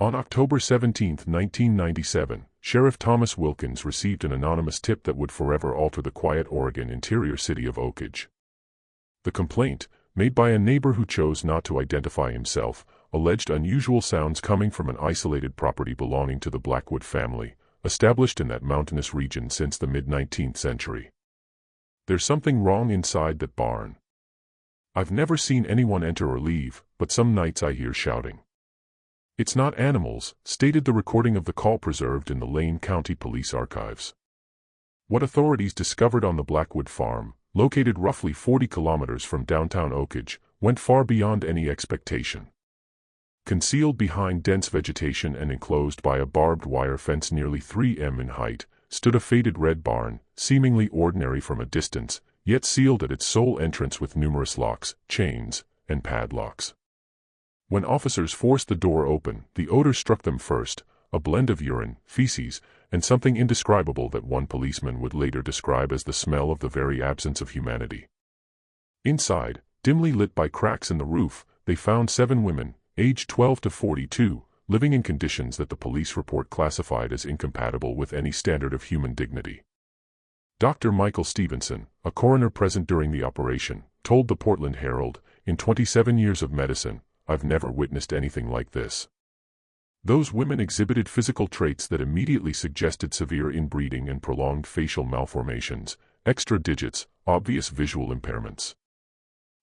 On October 17, 1997, Sheriff Thomas Wilkins received an anonymous tip that would forever alter the quiet Oregon interior city of Oakage. The complaint, made by a neighbor who chose not to identify himself, alleged unusual sounds coming from an isolated property belonging to the Blackwood family, established in that mountainous region since the mid-19th century. "There's something wrong inside that barn. I've never seen anyone enter or leave, but some nights I hear shouting. It's not animals," stated the recording of the call preserved in the Lane County Police Archives. What authorities discovered on the Blackwood farm, located roughly 40 kilometers from downtown Oakage, went far beyond any expectation. Concealed behind dense vegetation and enclosed by a barbed wire fence nearly 3 m in height, stood a faded red barn, seemingly ordinary from a distance, yet sealed at its sole entrance with numerous locks, chains, and padlocks. When officers forced the door open, the odor struck them first, a blend of urine, feces, and something indescribable that one policeman would later describe as the smell of the very absence of humanity. Inside, dimly lit by cracks in the roof, they found 7 women, aged 12 to 42, living in conditions that the police report classified as incompatible with any standard of human dignity. Dr. Michael Stevenson, a coroner present during the operation, told the Portland Herald, "In 27 years of medicine, I've never witnessed anything like this. Those women exhibited physical traits that immediately suggested severe inbreeding and prolonged facial malformations, extra digits, obvious visual impairments.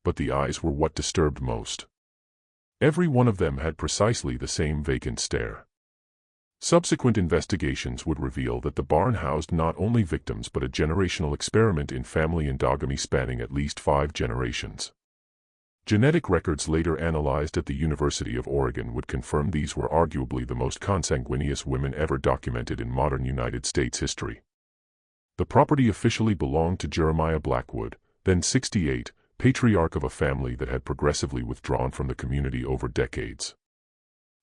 But the eyes were what disturbed most. Every one of them had precisely the same vacant stare." Subsequent investigations would reveal that the barn housed not only victims but a generational experiment in family endogamy spanning at least 5 generations. Genetic records later analyzed at the University of Oregon would confirm these were arguably the most consanguineous women ever documented in modern United States history. The property officially belonged to Jeremiah Blackwood, then 68, patriarch of a family that had progressively withdrawn from the community over decades.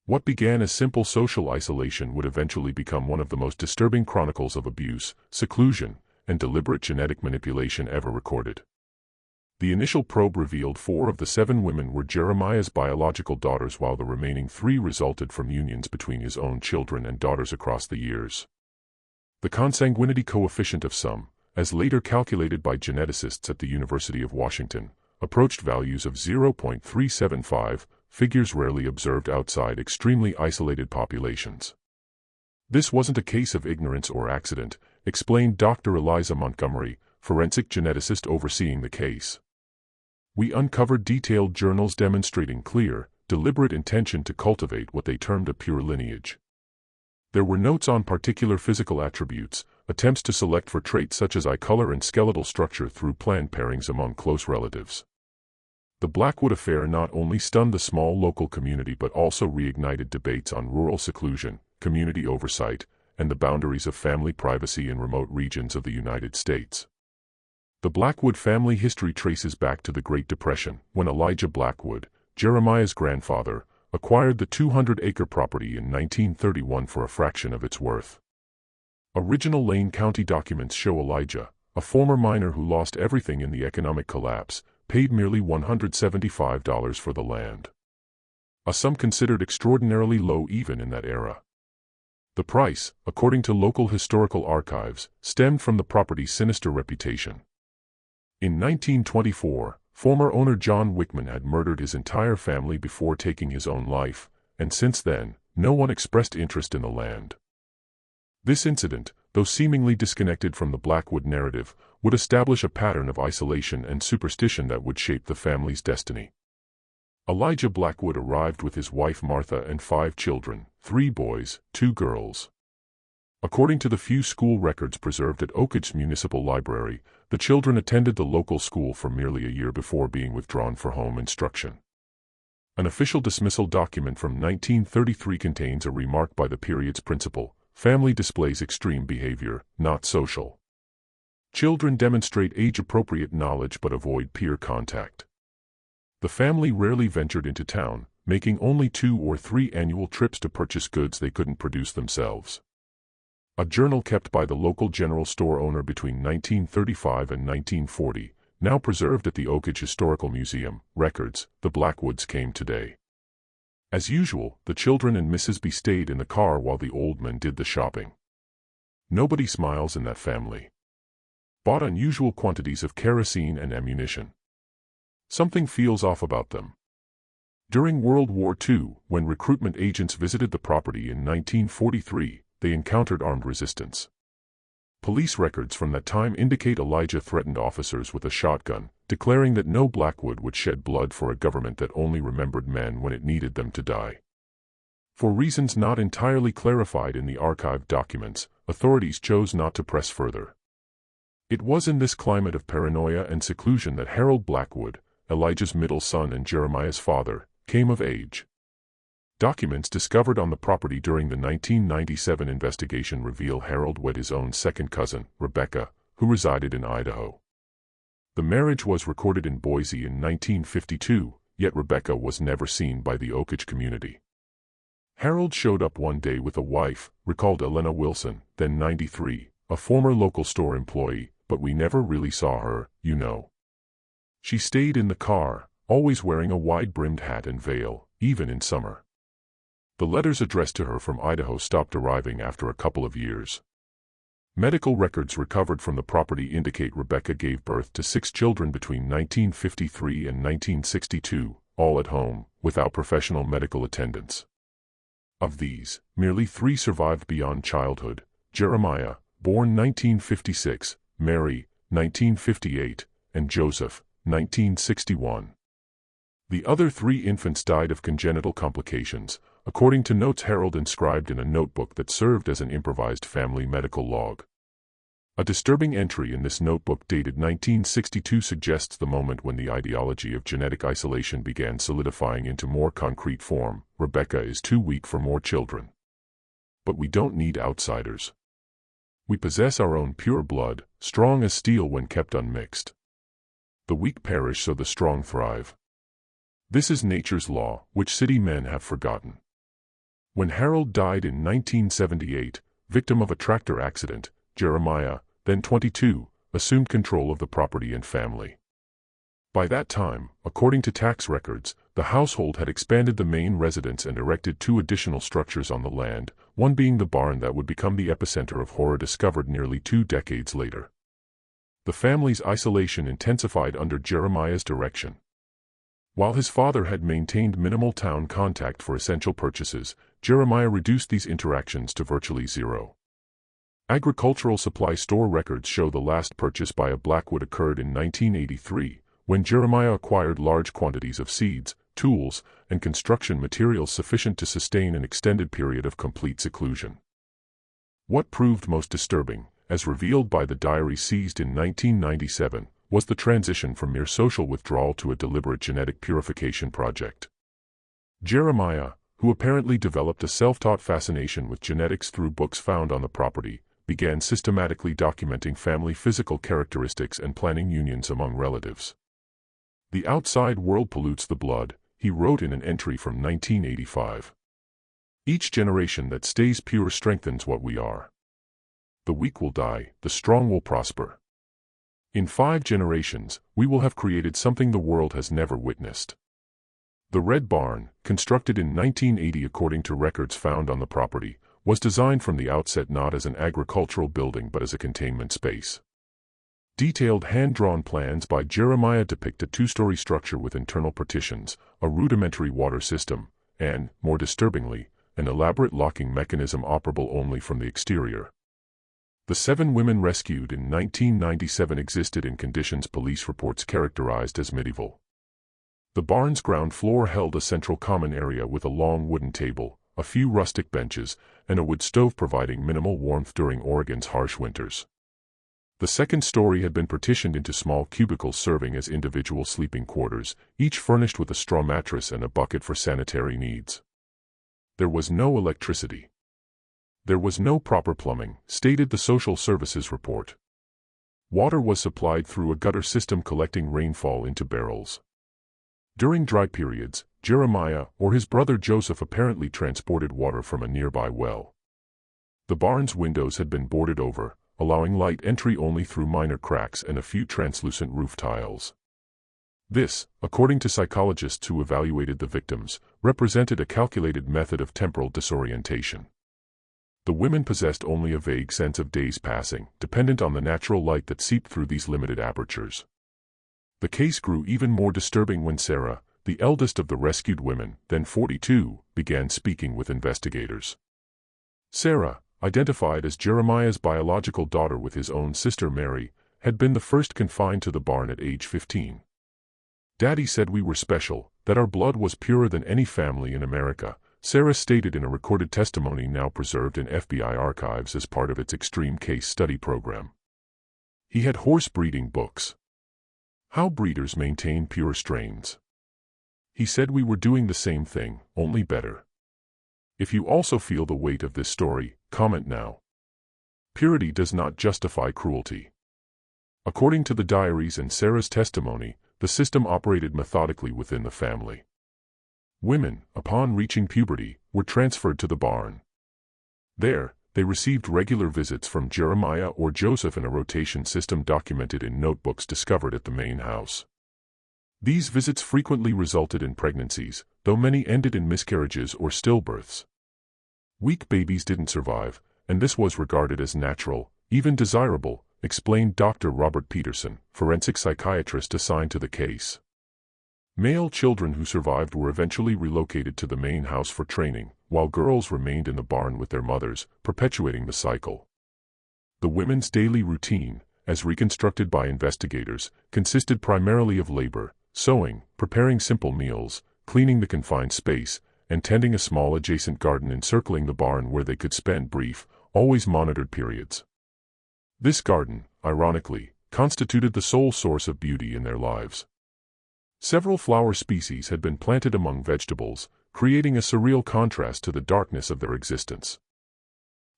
What began as simple social isolation would eventually become one of the most disturbing chronicles of abuse, seclusion, and deliberate genetic manipulation ever recorded. The initial probe revealed 4 of the 7 women were Jeremiah's biological daughters, while the remaining 3 resulted from unions between his own children and daughters across the years. The consanguinity coefficient of some, as later calculated by geneticists at the University of Washington, approached values of 0.375, figures rarely observed outside extremely isolated populations. "This wasn't a case of ignorance or accident," explained Dr. Eliza Montgomery, forensic geneticist overseeing the case. "We uncovered detailed journals demonstrating clear, deliberate intention to cultivate what they termed a pure lineage. There were notes on particular physical attributes, attempts to select for traits such as eye color and skeletal structure through planned pairings among close relatives." The Blackwood affair not only stunned the small local community but also reignited debates on rural seclusion, community oversight, and the boundaries of family privacy in remote regions of the United States. The Blackwood family history traces back to the Great Depression, when Elijah Blackwood, Jeremiah's grandfather, acquired the 200-acre property in 1931 for a fraction of its worth. Original Lane County documents show Elijah, a former miner who lost everything in the economic collapse, paid merely $175 for the land. A sum considered extraordinarily low even in that era. The price, according to local historical archives, stemmed from the property's sinister reputation. In 1924, former owner John Wickman had murdered his entire family before taking his own life, and since then, no one expressed interest in the land. This incident, though seemingly disconnected from the Blackwood narrative, would establish a pattern of isolation and superstition that would shape the family's destiny. Elijah Blackwood arrived with his wife Martha and 5 children, 3 boys, 2 girls. According to the few school records preserved at Oakage Municipal Library, the children attended the local school for merely a year before being withdrawn for home instruction. An official dismissal document from 1933 contains a remark by the period's principal: "Family displays extreme behavior, not social. Children demonstrate age-appropriate knowledge but avoid peer contact." The family rarely ventured into town, making only 2 or 3 annual trips to purchase goods they couldn't produce themselves. A journal kept by the local general store owner between 1935 and 1940, now preserved at the Oakage Historical Museum, records, "The Blackwoods came today. As usual, the children and Mrs. B stayed in the car while the old man did the shopping. Nobody smiles in that family. Bought unusual quantities of kerosene and ammunition. Something feels off about them. During World War II, when recruitment agents visited the property in 1943, they encountered armed resistance. Police records from that time indicate Elijah threatened officers with a shotgun, declaring that no Blackwood would shed blood for a government that only remembered men when it needed them to die. For reasons not entirely clarified in the archived documents, authorities chose not to press further. It was in this climate of paranoia and seclusion that Harold Blackwood, Elijah's middle son and Jeremiah's father, came of age. Documents discovered on the property during the 1997 investigation reveal Harold wed his own second cousin, Rebecca, who resided in Idaho. The marriage was recorded in Boise in 1952, yet Rebecca was never seen by the Oakage community. Harold showed up one day with a wife, recalled Elena Wilson, then 93, a former local store employee, but we never really saw her, you know. She stayed in the car, always wearing a wide-brimmed hat and veil, even in summer. The letters addressed to her from Idaho stopped arriving after a couple of years. Medical records recovered from the property indicate Rebecca gave birth to 6 children between 1953 and 1962, all at home, without professional medical attendance. Of these, merely 3 survived beyond childhood: Jeremiah, born 1956, Mary, 1958, and Joseph, 1961. The other 3 infants died of congenital complications, according to notes Harold inscribed in a notebook that served as an improvised family medical log. A disturbing entry in this notebook dated 1962 suggests the moment when the ideology of genetic isolation began solidifying into more concrete form. Rebecca is too weak for more children. But we don't need outsiders. We possess our own pure blood, strong as steel when kept unmixed. The weak perish so the strong thrive. This is nature's law, which city men have forgotten. When Harold died in 1978, victim of a tractor accident, Jeremiah, then 22, assumed control of the property and family. By that time, according to tax records, the household had expanded the main residence and erected 2 additional structures on the land, one being the barn that would become the epicenter of horror discovered nearly 2 decades later. The family's isolation intensified under Jeremiah's direction. While his father had maintained minimal town contact for essential purchases, Jeremiah reduced these interactions to virtually zero. Agricultural supply store records show the last purchase by a Blackwood occurred in 1983, when Jeremiah acquired large quantities of seeds, tools, and construction materials sufficient to sustain an extended period of complete seclusion. What proved most disturbing, as revealed by the diary seized in 1997, was the transition from mere social withdrawal to a deliberate genetic purification project. Jeremiah, who apparently developed a self-taught fascination with genetics through books found on the property, began systematically documenting family physical characteristics and planning unions among relatives. "The outside world pollutes the blood," he wrote in an entry from 1985. "Each generation that stays pure strengthens what we are. The weak will die, the strong will prosper. In 5 generations, we will have created something the world has never witnessed." The Red Barn, constructed in 1980 according to records found on the property, was designed from the outset not as an agricultural building but as a containment space. Detailed hand-drawn plans by Jeremiah depict a 2-story structure with internal partitions, a rudimentary water system, and, more disturbingly, an elaborate locking mechanism operable only from the exterior. The 7 women rescued in 1997 existed in conditions police reports characterized as medieval. The barn's ground floor held a central common area with a long wooden table, a few rustic benches, and a wood stove providing minimal warmth during Oregon's harsh winters. The second story had been partitioned into small cubicles serving as individual sleeping quarters, each furnished with a straw mattress and a bucket for sanitary needs. There was no electricity. There was no proper plumbing, stated the Social Services report. Water was supplied through a gutter system collecting rainfall into barrels. During dry periods, Jeremiah or his brother Joseph apparently transported water from a nearby well. The barn's windows had been boarded over, allowing light entry only through minor cracks and a few translucent roof tiles. This, according to psychologists who evaluated the victims, represented a calculated method of temporal disorientation. The women possessed only a vague sense of days passing, dependent on the natural light that seeped through these limited apertures. The case grew even more disturbing when Sarah, the eldest of the rescued women, then 42, began speaking with investigators. Sarah, identified as Jeremiah's biological daughter with his own sister Mary, had been the first confined to the barn at age 15. "Daddy said we were special, that our blood was purer than any family in America," Sarah stated in a recorded testimony now preserved in FBI archives as part of its extreme case study program. "He had horse breeding books. How breeders maintain pure strains. He said we were doing the same thing, only better. If you also feel the weight of this story, comment now. Purity does not justify cruelty." According to the diaries and Sarah's testimony, the system operated methodically within the family. Women, upon reaching puberty, were transferred to the barn. There, they received regular visits from Jeremiah or Joseph in a rotation system documented in notebooks discovered at the main house. These visits frequently resulted in pregnancies, though many ended in miscarriages or stillbirths. Weak babies didn't survive, and this was regarded as natural, even desirable, explained Dr. Robert Peterson, forensic psychiatrist assigned to the case. Male children who survived were eventually relocated to the main house for training, while girls remained in the barn with their mothers, perpetuating the cycle. The women's daily routine, as reconstructed by investigators, consisted primarily of labor, sewing, preparing simple meals, cleaning the confined space, and tending a small adjacent garden encircling the barn where they could spend brief, always monitored periods. This garden, ironically, constituted the sole source of beauty in their lives. Several flower species had been planted among vegetables, creating a surreal contrast to the darkness of their existence.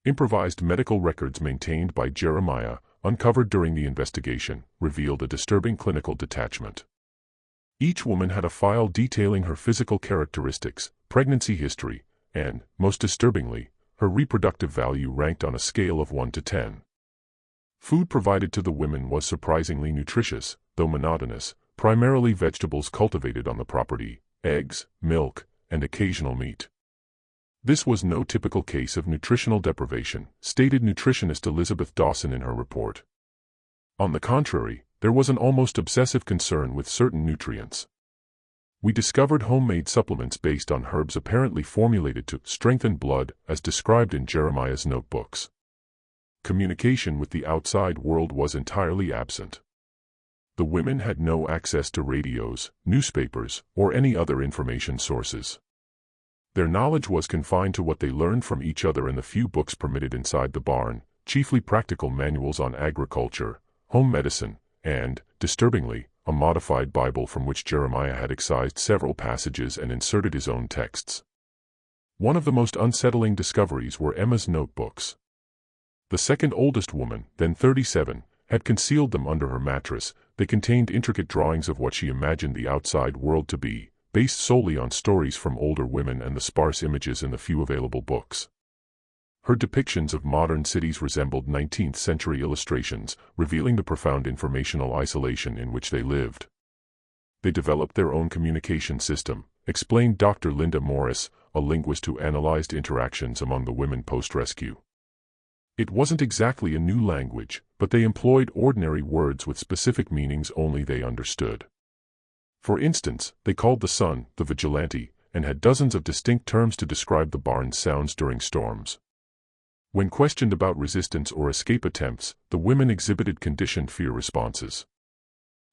Improvised medical records maintained by Jeremiah, uncovered during the investigation, revealed a disturbing clinical detachment. Each woman had a file detailing her physical characteristics, pregnancy history, and, most disturbingly, her reproductive value ranked on a scale of 1 to 10. Food provided to the women was surprisingly nutritious, though monotonous, primarily vegetables cultivated on the property, eggs, milk, and occasional meat. This was no typical case of nutritional deprivation, stated nutritionist Elizabeth Dawson in her report. On the contrary, there was an almost obsessive concern with certain nutrients. "We discovered homemade supplements based on herbs apparently formulated to strengthen blood, as described in Jeremiah's notebooks. Communication with the outside world was entirely absent. The women had no access to radios, newspapers, or any other information sources. Their knowledge was confined to what they learned from each other and the few books permitted inside the barn, chiefly practical manuals on agriculture, home medicine, and, disturbingly, a modified Bible from which Jeremiah had excised several passages and inserted his own texts. One of the most unsettling discoveries were Emma's notebooks. The second oldest woman, then 37, had concealed them under her mattress. They contained intricate drawings of what she imagined the outside world to be, based solely on stories from older women and the sparse images in the few available books. Her depictions of modern cities resembled 19th-century illustrations, revealing the profound informational isolation in which they lived. They developed their own communication system, explained Dr. Linda Morris, a linguist who analyzed interactions among the women post-rescue. It wasn't exactly a new language, but they employed ordinary words with specific meanings only they understood. For instance, they called the sun the vigilante, and had dozens of distinct terms to describe the barn's sounds during storms. When questioned about resistance or escape attempts, the women exhibited conditioned fear responses.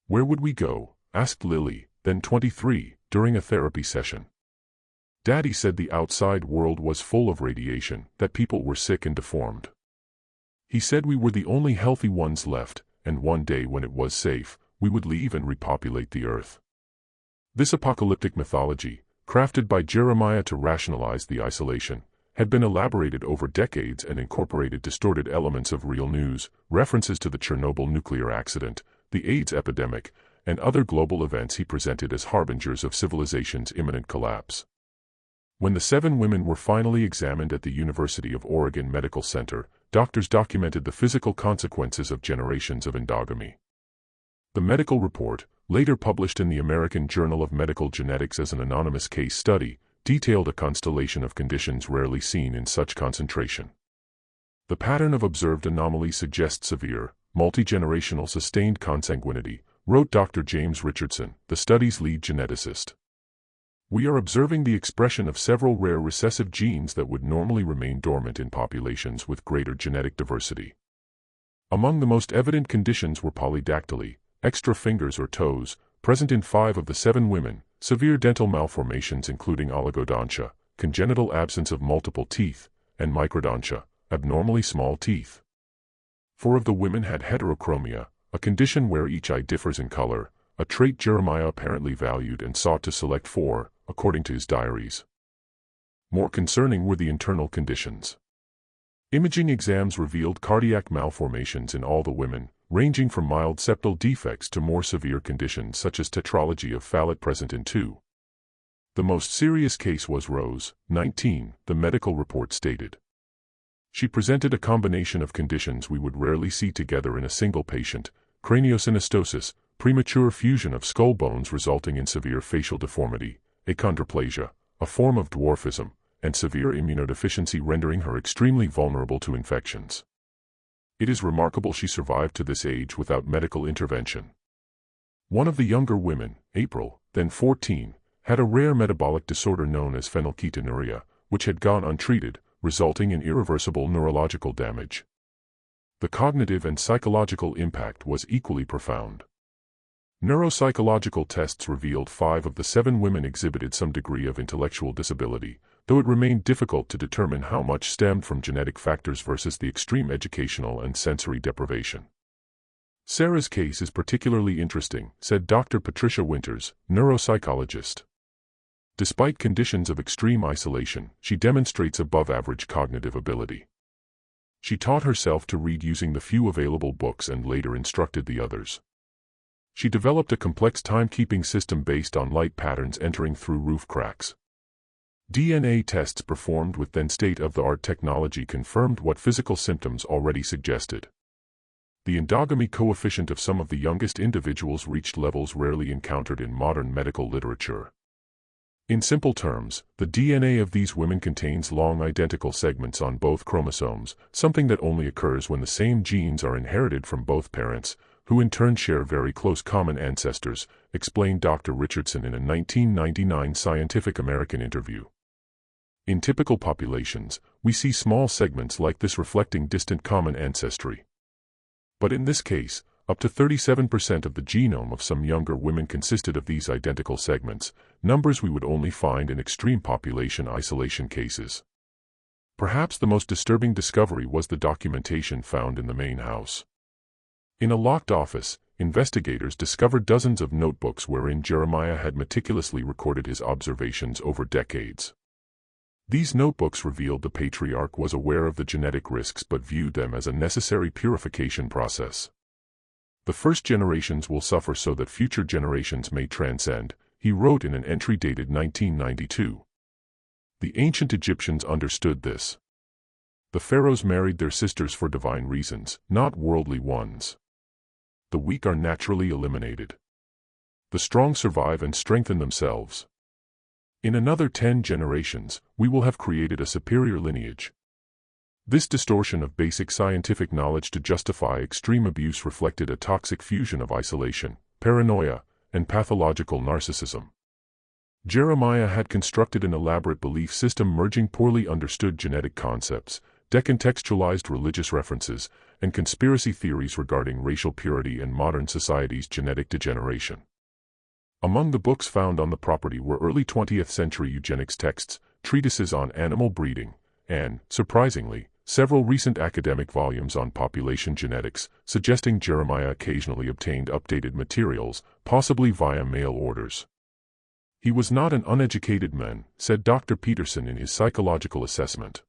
"Where would we go?" asked Lily, then 23, during a therapy session. "Daddy said the outside world was full of radiation, that people were sick and deformed. He said we were the only healthy ones left, and one day when it was safe, we would leave and repopulate the earth." This apocalyptic mythology, crafted by Jeremiah to rationalize the isolation, had been elaborated over decades and incorporated distorted elements of real news, references to the Chernobyl nuclear accident, the AIDS epidemic, and other global events he presented as harbingers of civilization's imminent collapse. When the 7 women were finally examined at the University of Oregon Medical Center, doctors documented the physical consequences of generations of endogamy. The medical report, later published in the American Journal of Medical Genetics as an anonymous case study, detailed a constellation of conditions rarely seen in such concentration. The pattern of observed anomalies suggests severe, multi-generational sustained consanguinity, wrote Dr. James Richardson, the study's lead geneticist. We are observing the expression of several rare recessive genes that would normally remain dormant in populations with greater genetic diversity. Among the most evident conditions were polydactyly, extra fingers or toes, present in 5 of the 7 women, severe dental malformations including oligodontia, congenital absence of multiple teeth, and microdontia, abnormally small teeth. 4 of the women had heterochromia, a condition where each eye differs in color, a trait Jeremiah apparently valued and sought to select for, according to his diaries. More concerning were the internal conditions. Imaging exams revealed cardiac malformations in all the women, ranging from mild septal defects to more severe conditions such as tetralogy of Fallot present in 2. The most serious case was Rose, 19, the medical report stated. She presented a combination of conditions we would rarely see together in a single patient: craniosynostosis, premature fusion of skull bones resulting in severe facial deformity, achondroplasia, a form of dwarfism, and severe immunodeficiency rendering her extremely vulnerable to infections. It is remarkable she survived to this age without medical intervention. One of the younger women, April, then 14, had a rare metabolic disorder known as phenylketonuria, which had gone untreated, resulting in irreversible neurological damage. The cognitive and psychological impact was equally profound. Neuropsychological tests revealed 5 of the 7 women exhibited some degree of intellectual disability, though it remained difficult to determine how much stemmed from genetic factors versus the extreme educational and sensory deprivation. Sarah's case is particularly interesting, said Dr. Patricia Winters, neuropsychologist. Despite conditions of extreme isolation, she demonstrates above-average cognitive ability. She taught herself to read using the few available books and later instructed the others. She developed a complex timekeeping system based on light patterns entering through roof cracks. DNA tests performed with then state-of-the-art technology confirmed what physical symptoms already suggested. The endogamy coefficient of some of the youngest individuals reached levels rarely encountered in modern medical literature. In simple terms, the DNA of these women contains long identical segments on both chromosomes, something that only occurs when the same genes are inherited from both parents, who in turn share very close common ancestors, explained Dr. Richardson in a 1999 Scientific American interview. In typical populations, we see small segments like this reflecting distant common ancestry. But in this case, up to 37% of the genome of some younger women consisted of these identical segments, numbers we would only find in extreme population isolation cases. Perhaps the most disturbing discovery was the documentation found in the main house. In a locked office, investigators discovered dozens of notebooks wherein Jeremiah had meticulously recorded his observations over decades. These notebooks revealed the patriarch was aware of the genetic risks but viewed them as a necessary purification process. The first generations will suffer so that future generations may transcend, he wrote in an entry dated 1992. The ancient Egyptians understood this. The pharaohs married their sisters for divine reasons, not worldly ones. The weak are naturally eliminated. The strong survive and strengthen themselves. In another 10 generations, we will have created a superior lineage. This distortion of basic scientific knowledge to justify extreme abuse reflected a toxic fusion of isolation, paranoia, and pathological narcissism. Jeremiah had constructed an elaborate belief system merging poorly understood genetic concepts, decontextualized religious references, and conspiracy theories regarding racial purity and modern society's genetic degeneration. Among the books found on the property were early 20th century eugenics texts, treatises on animal breeding, and, surprisingly, several recent academic volumes on population genetics, suggesting Jeremiah occasionally obtained updated materials, possibly via mail orders. He was not an uneducated man, said Dr. Peterson in his psychological assessment.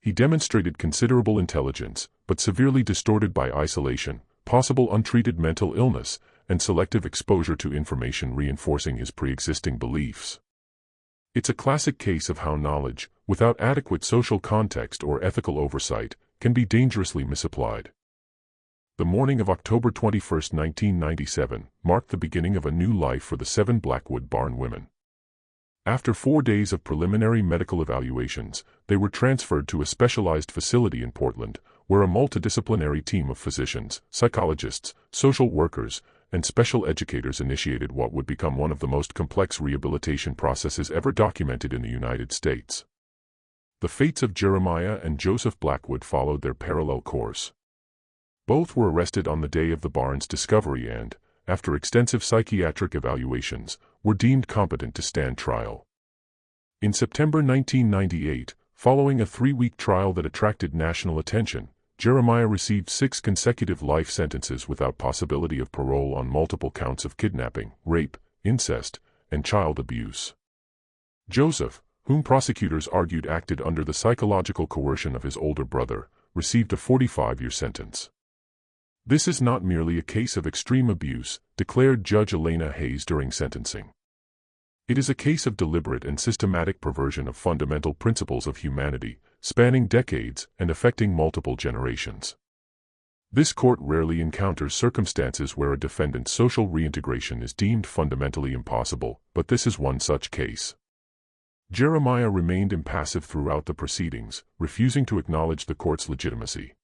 He demonstrated considerable intelligence, but severely distorted by isolation, possible untreated mental illness, and selective exposure to information reinforcing his pre-existing beliefs. It's a classic case of how knowledge, without adequate social context or ethical oversight, can be dangerously misapplied. The morning of October 21, 1997, marked the beginning of a new life for the 7 Blackwood Barn women. After 4 days of preliminary medical evaluations, they were transferred to a specialized facility in Portland, where a multidisciplinary team of physicians, psychologists, social workers, and special educators initiated what would become one of the most complex rehabilitation processes ever documented in the United States. The fates of Jeremiah and Joseph Blackwood followed their parallel course. Both were arrested on the day of the barn's discovery and, after extensive psychiatric evaluations, were deemed competent to stand trial. In September 1998, following a 3-week trial that attracted national attention, Jeremiah received 6 consecutive life sentences without possibility of parole on multiple counts of kidnapping, rape, incest, and child abuse. Joseph, whom prosecutors argued acted under the psychological coercion of his older brother, received a 45-year sentence. This is not merely a case of extreme abuse, declared Judge Elena Hayes during sentencing. It is a case of deliberate and systematic perversion of fundamental principles of humanity, spanning decades and affecting multiple generations. This court rarely encounters circumstances where a defendant's social reintegration is deemed fundamentally impossible, but this is one such case. Jeremiah remained impassive throughout the proceedings, refusing to acknowledge the court's legitimacy.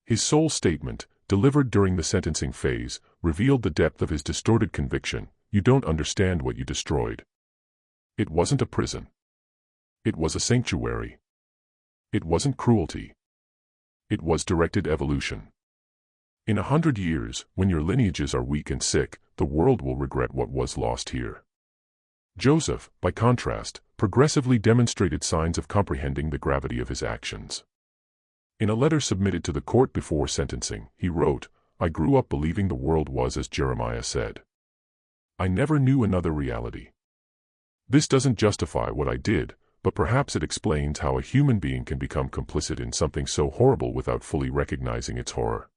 His sole statement, delivered during the sentencing phase, revealed the depth of his distorted conviction: "You don't understand what you destroyed. It wasn't a prison. It was a sanctuary. It wasn't cruelty. It was directed evolution. In 100 years, when your lineages are weak and sick, the world will regret what was lost here." Joseph, by contrast, progressively demonstrated signs of comprehending the gravity of his actions. In a letter submitted to the court before sentencing, he wrote, "I grew up believing the world was as Jeremiah said. I never knew another reality. This doesn't justify what I did, but perhaps it explains how a human being can become complicit in something so horrible without fully recognizing its horror."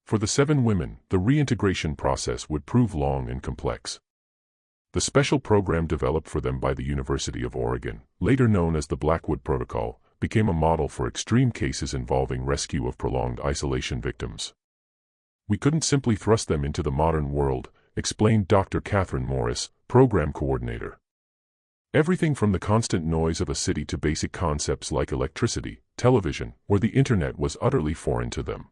For the 7 women, the reintegration process would prove long and complex. The special program developed for them by the University of Oregon, later known as the Blackwood Protocol, became a model for extreme cases involving rescue of prolonged isolation victims. "We couldn't simply thrust them into the modern world," explained Dr. Catherine Morris, program coordinator. "Everything from the constant noise of a city to basic concepts like electricity, television, or the internet was utterly foreign to them.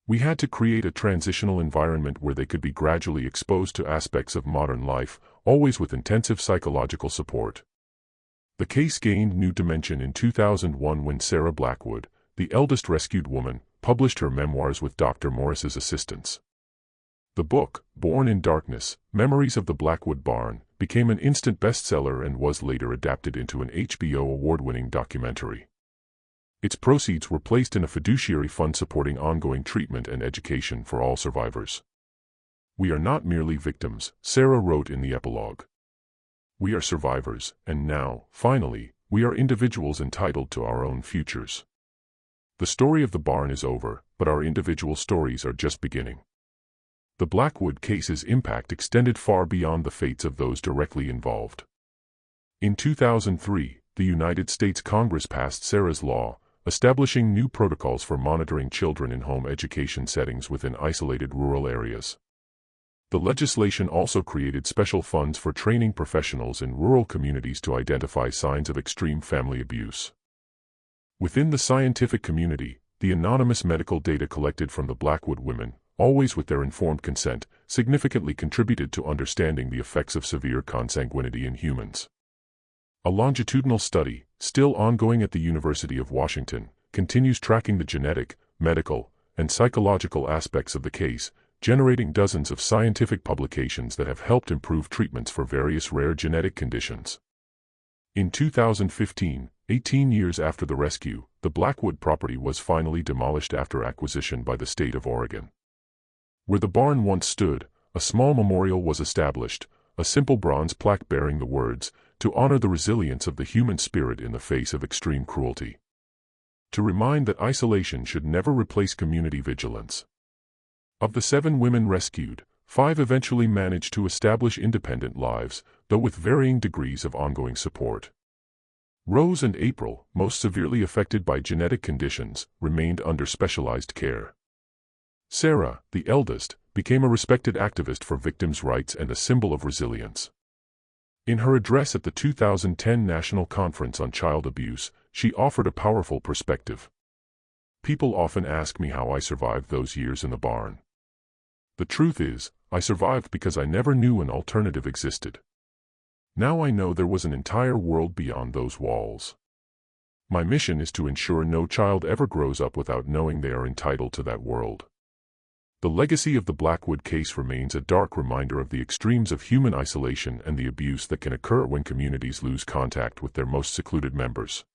We had to create a transitional environment where they could be gradually exposed to aspects of modern life, always with intensive psychological support." The case gained new dimension in 2001 when Sarah Blackwood, the eldest rescued woman, published her memoirs with Dr. Morris's assistance. The book, Born in Darkness: Memories of the Blackwood Barn, became an instant bestseller and was later adapted into an HBO award-winning documentary. Its proceeds were placed in a fiduciary fund supporting ongoing treatment and education for all survivors. "We are not merely victims," Sarah wrote in the epilogue. "We are survivors, and now, finally, we are individuals entitled to our own futures. The story of the barn is over, but our individual stories are just beginning." The Blackwood case's impact extended far beyond the fates of those directly involved. In 2003, the United States Congress passed Sarah's Law, establishing new protocols for monitoring children in home education settings within isolated rural areas. The legislation also created special funds for training professionals in rural communities to identify signs of extreme family abuse. Within the scientific community, the anonymous medical data collected from the Blackwood women, always with their informed consent, significantly contributed to understanding the effects of severe consanguinity in humans. A longitudinal study, still ongoing at the University of Washington, continues tracking the genetic, medical, and psychological aspects of the case, generating dozens of scientific publications that have helped improve treatments for various rare genetic conditions. In 2015, 18 years after the rescue, the Blackwood property was finally demolished after acquisition by the state of Oregon. Where the barn once stood, a small memorial was established, a simple bronze plaque bearing the words, "To honor the resilience of the human spirit in the face of extreme cruelty." To remind that isolation should never replace community vigilance. Of the 7 women rescued, 5 eventually managed to establish independent lives, though with varying degrees of ongoing support. Rose and April, most severely affected by genetic conditions, remained under specialized care. Sarah, the eldest, became a respected activist for victims' rights and a symbol of resilience. In her address at the 2010 National Conference on Child Abuse, she offered a powerful perspective. People often ask me how I survived those years in the barn. The truth is, I survived because I never knew an alternative existed. Now I know there was an entire world beyond those walls. My mission is to ensure no child ever grows up without knowing they are entitled to that world. The legacy of the Blackwood case remains a dark reminder of the extremes of human isolation and the abuse that can occur when communities lose contact with their most secluded members.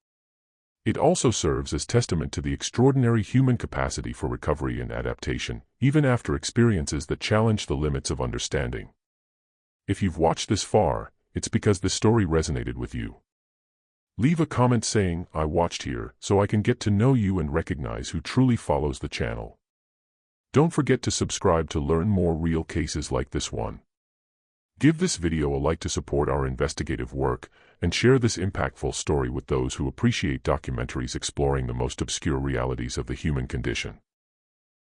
It also serves as testament to the extraordinary human capacity for recovery and adaptation, even after experiences that challenge the limits of understanding. If you've watched this far, it's because this story resonated with you. Leave a comment saying, "I watched here," so I can get to know you and recognize who truly follows the channel. Don't forget to subscribe to learn more real cases like this one. Give this video a like to support our investigative work, and share this impactful story with those who appreciate documentaries exploring the most obscure realities of the human condition.